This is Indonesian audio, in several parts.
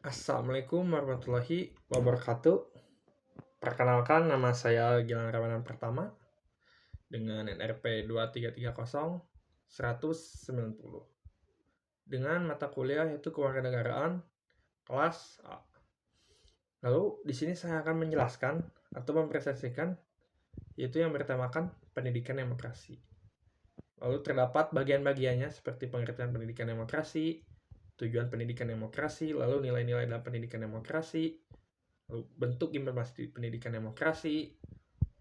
Assalamualaikum warahmatullahi wabarakatuh. Perkenalkan, nama saya Gilang Ramadan Pertama dengan NRP 2330-190 dengan mata kuliah yaitu Kewarganegaraan kelas A. Lalu di sini saya akan menjelaskan atau mempresentasikan yaitu yang bertemakan pendidikan demokrasi. Lalu terdapat bagian-bagiannya seperti pengertian pendidikan demokrasi, tujuan pendidikan demokrasi, lalu nilai-nilai dalam pendidikan demokrasi, lalu bentuk implementasi pendidikan demokrasi,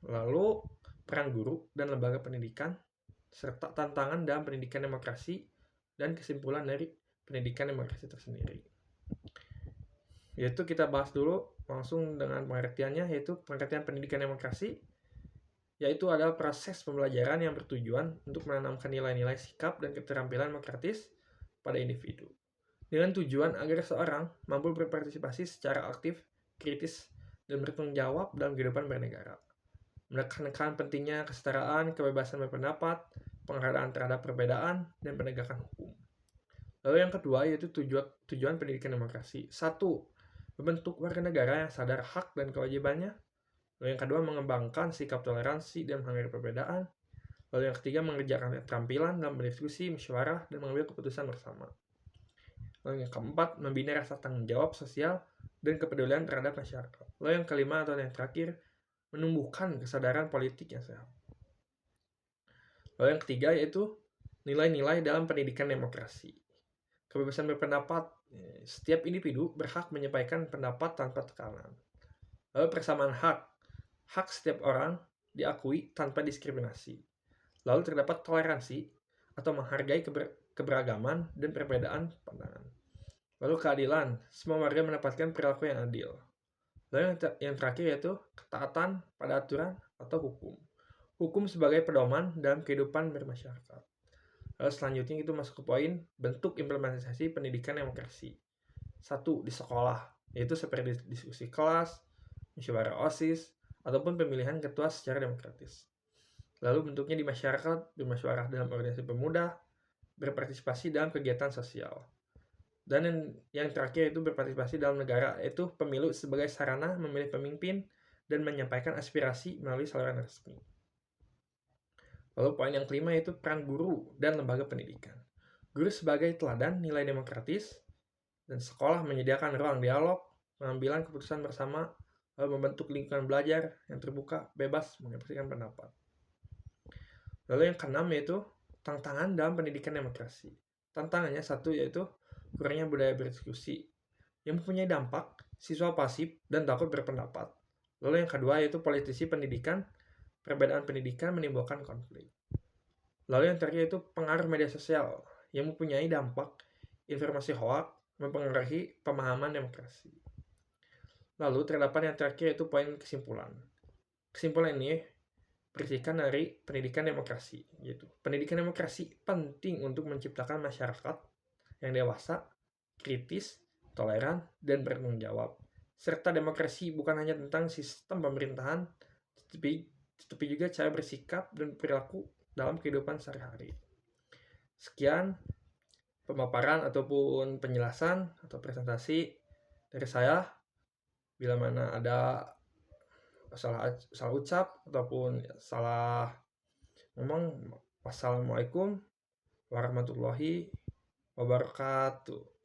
lalu peran guru dan lembaga pendidikan, serta tantangan dalam pendidikan demokrasi dan kesimpulan dari pendidikan demokrasi tersendiri. Yaitu kita bahas dulu langsung dengan pengertiannya, yaitu pengertian pendidikan demokrasi yaitu adalah proses pembelajaran yang bertujuan untuk menanamkan nilai-nilai sikap dan keterampilan demokratis pada individu dengan tujuan agar seorang mampu berpartisipasi secara aktif, kritis, dan bertanggung jawab dalam kehidupan bernegara. Menekankan pentingnya kesetaraan, kebebasan berpendapat, penghargaan terhadap perbedaan, dan penegakan hukum. Lalu yang kedua yaitu tujuan pendidikan demokrasi. 1. Membentuk warga negara yang sadar hak dan kewajibannya. Lalu yang kedua, mengembangkan sikap toleransi dan menghargai perbedaan. Lalu yang ketiga, mengerjakan keterampilan dalam berdiskusi, musyawarah, dan mengambil keputusan bersama. Lalu yang keempat, membina rasa tanggung jawab sosial dan kepedulian terhadap masyarakat. Lalu yang kelima atau yang terakhir, menumbuhkan kesadaran politik yang sehat. Lalu yang ketiga yaitu nilai-nilai dalam pendidikan demokrasi. Kebebasan berpendapat, setiap individu berhak menyampaikan pendapat tanpa tekanan. Lalu persamaan hak, hak setiap orang diakui tanpa diskriminasi. Lalu terdapat toleransi atau menghargai keberagaman dan perbedaan pandangan. Lalu keadilan, semua warga mendapatkan perilaku yang adil. Lalu yang terakhir yaitu ketaatan pada aturan atau hukum. Hukum sebagai pedoman dalam kehidupan bermasyarakat. Lalu selanjutnya itu masuk ke poin bentuk implementasi pendidikan demokrasi. 1. Di sekolah, yaitu seperti diskusi kelas, musyawarah OSIS, ataupun pemilihan ketua secara demokratis. Lalu bentuknya di masyarakat, bermusyawarah dalam organisasi pemuda, berpartisipasi dalam kegiatan sosial. Dan yang terakhir itu berpartisipasi dalam negara, yaitu pemilu sebagai sarana memilih pemimpin dan menyampaikan aspirasi melalui saluran resmi. Lalu poin yang kelima yaitu peran guru dan lembaga pendidikan. Guru sebagai teladan nilai demokratis, dan sekolah menyediakan ruang dialog, pengambilan keputusan bersama, lalu membentuk lingkungan belajar yang terbuka, bebas mengekspresikan pendapat. Lalu yang keenam yaitu tantangan dalam pendidikan demokrasi. Tantangannya 1 yaitu kurangnya budaya berdiskusi yang mempunyai dampak siswa pasif dan takut berpendapat. Lalu yang kedua yaitu politisi pendidikan, perbedaan pendidikan menimbulkan konflik. Lalu yang terakhir yaitu pengaruh media sosial yang mempunyai dampak informasi hoak mempengaruhi pemahaman demokrasi. Lalu terdapat yang terakhir yaitu poin kesimpulan. Kesimpulan ini berisikan dari pendidikan demokrasi, yaitu pendidikan demokrasi penting untuk menciptakan masyarakat yang dewasa, kritis, toleran, dan bertanggung jawab. Serta demokrasi bukan hanya tentang sistem pemerintahan, tetapi juga cara bersikap dan perilaku dalam kehidupan sehari-hari. Sekian pemaparan ataupun penjelasan atau presentasi dari saya. Bila mana ada salah ucap ataupun salah ngomong, wassalamualaikum warahmatullahi wabarakatuh.